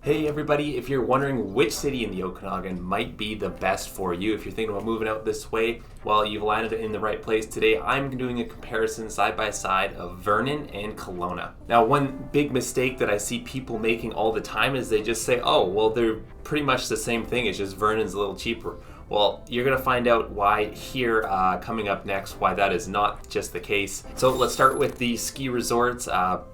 Hey everybody, if you're wondering which city in the Okanagan might be the best for you, if you're thinking about moving out this way, well, you've landed in the right place. Today I'm doing a comparison side by side of Vernon and Kelowna. Now, one big mistake that I see people making all the time is they just say, oh, well, they're pretty much the same thing, it's just Vernon's a little cheaper. Well, you're going to find out why here coming up next, why that is not just the case. So let's start with the ski resorts.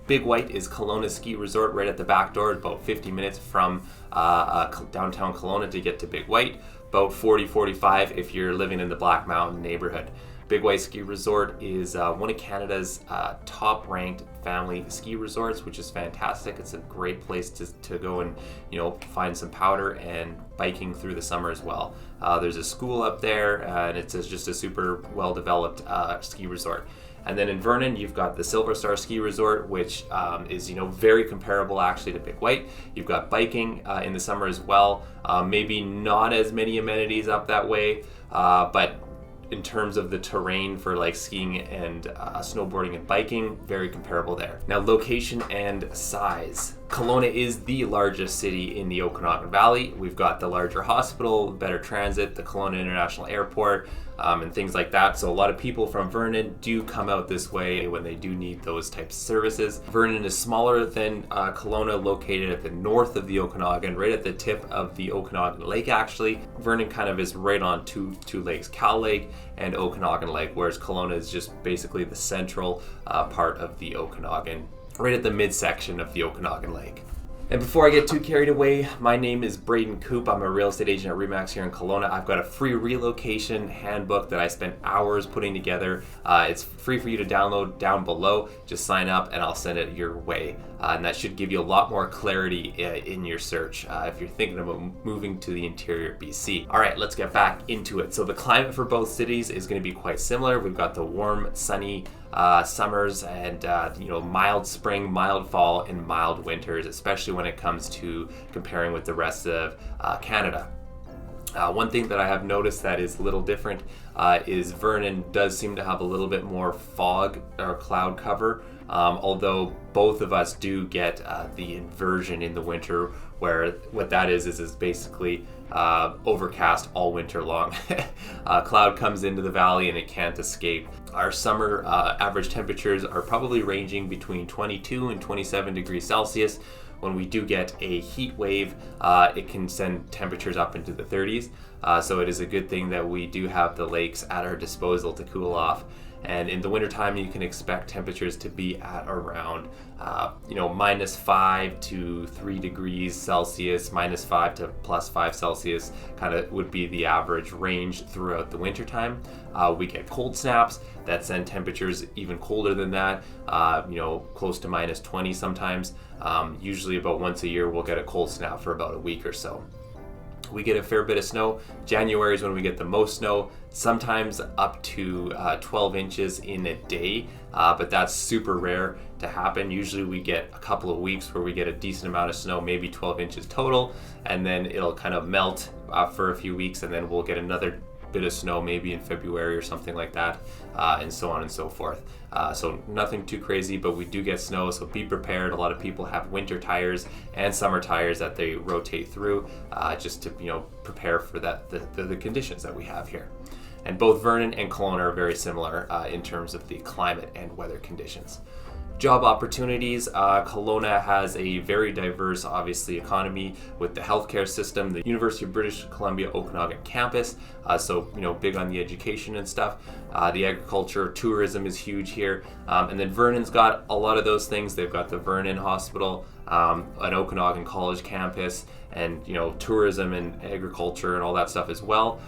Big White is Kelowna ski resort right at the back door, about 50 minutes from downtown Kelowna to get to Big White, about 40-45 if you're living in the Black Mountain neighborhood. Big White Ski Resort is one of Canada's top-ranked family ski resorts, which is fantastic. It's a great place to go and find some powder and biking through the summer as well. There's a school up there, and it's just a super well-developed ski resort. And then in Vernon, you've got the Silver Star Ski Resort, which is very comparable actually to Big White. You've got biking in the summer as well. Maybe not as many amenities up that way, but in terms of the terrain for like skiing and snowboarding and biking, very comparable there. Now, location and size. Kelowna is the largest city in the Okanagan Valley. We've got the larger hospital, better transit, the Kelowna International Airport, and things like that. So a lot of people from Vernon do come out this way when they do need those types of services. Vernon is smaller than Kelowna, located at the north of the Okanagan, right at the tip of the Okanagan Lake actually. Vernon kind of is right on two lakes, Cal Lake and Okanagan Lake, whereas Kelowna is just basically the central part of the Okanagan, right at the midsection of the Okanagan Lake. And before I get too carried away, my name is Braden Coop. I'm a real estate agent at RE/MAX here in Kelowna. I've got a free relocation handbook that I spent hours putting together. It's free for you to download down below. Just sign up and I'll send it your way. And that should give you a lot more clarity in your search if you're thinking about moving to the interior BC. All right, let's get back into it. So the climate for both cities is going to be quite similar. We've got the warm, sunny summers and mild spring, mild fall, and mild winters, especially when it comes to comparing with the rest of Canada. One thing that I have noticed that is a little different is Vernon does seem to have a little bit more fog or cloud cover, although both of us do get the inversion in the winter, where what that is basically overcast all winter long. Cloud comes into the valley and it can't escape. Our summer average temperatures are probably ranging between 22 and 27 degrees Celsius. When we do get a heat wave, it can send temperatures up into the 30s. So it is a good thing that we do have the lakes at our disposal to cool off. And in the wintertime, you can expect temperatures to be at around -5 to 3 degrees Celsius, -5 to +5 Celsius kind of would be the average range throughout the wintertime. We get cold snaps that send temperatures even colder than that, close to -20 sometimes. Usually about once a year, we'll get a cold snap for about a week or so. We get a fair bit of snow. January is when we get the most snow, sometimes up to 12 inches in a day, but that's super rare to happen. Usually we get a couple of weeks where we get a decent amount of snow, maybe 12 inches total, and then it'll kind of melt for a few weeks, and then we'll get another bit of snow maybe in February or something like that, and so on and so forth. So nothing too crazy, but we do get snow, so be prepared. A lot of people have winter tires and summer tires that they rotate through just to prepare for that the conditions that we have here. And both Vernon and Kelowna are very similar in terms of the climate and weather conditions. Job opportunities. Kelowna has a very diverse, obviously, economy with the healthcare system, the University of British Columbia Okanagan campus, so big on the education and stuff. The agriculture, tourism is huge here, and then Vernon's got a lot of those things. They've got the Vernon Hospital, an Okanagan College campus, and tourism and agriculture and all that stuff as well.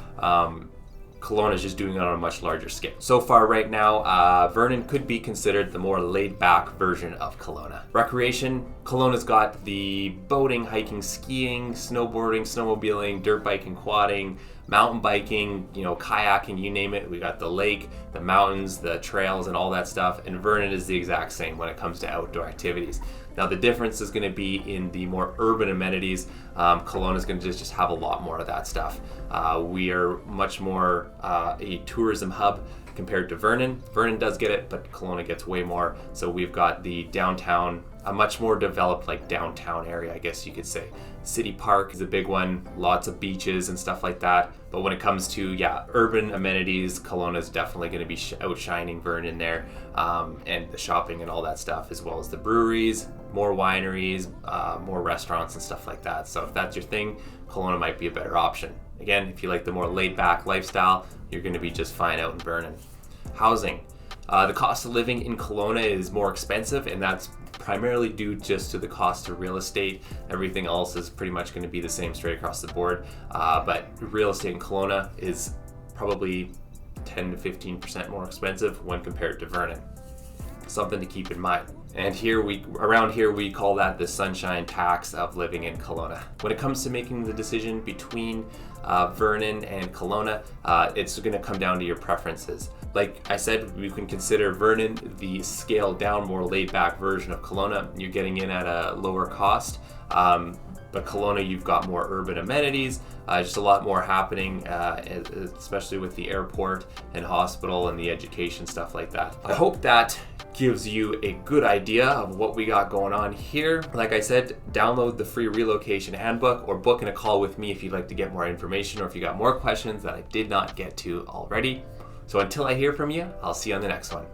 Kelowna is just doing it on a much larger scale. So far right now, Vernon could be considered the more laid-back version of Kelowna. Recreation, Kelowna's got the boating, hiking, skiing, snowboarding, snowmobiling, dirt biking, quadding, mountain biking, kayaking, you name it. We got the lake, the mountains, the trails, and all that stuff. And Vernon is the exact same when it comes to outdoor activities. Now the difference is going to be in the more urban amenities. Kelowna is going to just have a lot more of that stuff. We are much more a tourism hub compared to Vernon. Vernon does get it, but Kelowna gets way more. So we've got the downtown, a much more developed like downtown area, I guess you could say. City Park is a big one, lots of beaches and stuff like that. But when it comes to, urban amenities, Kelowna is definitely going to be outshining Vernon there, and the shopping and all that stuff, as well as the breweries, more wineries, more restaurants and stuff like that. So if that's your thing, Kelowna might be a better option. Again, if you like the more laid-back lifestyle, you're going to be just fine out in Vernon. Housing. The cost of living in Kelowna is more expensive, and that's primarily due just to the cost of real estate. Everything else is pretty much going to be the same straight across the board. But real estate in Kelowna is probably 10 to 15% more expensive when compared to Vernon. Something to keep in mind. And around here we call that the sunshine tax of living in Kelowna. When it comes to making the decision between Vernon and Kelowna, it's going to come down to your preferences. Like I said, you can consider Vernon the scaled down, more laid back version of Kelowna. You're getting in at a lower cost. But Kelowna, you've got more urban amenities, just a lot more happening, especially with the airport and hospital and the education, stuff like that. I hope that gives you a good idea of what we got going on here. Like I said, download the free relocation handbook or book in a call with me if you'd like to get more information or if you got more questions that I did not get to already. So until I hear from you, I'll see you on the next one.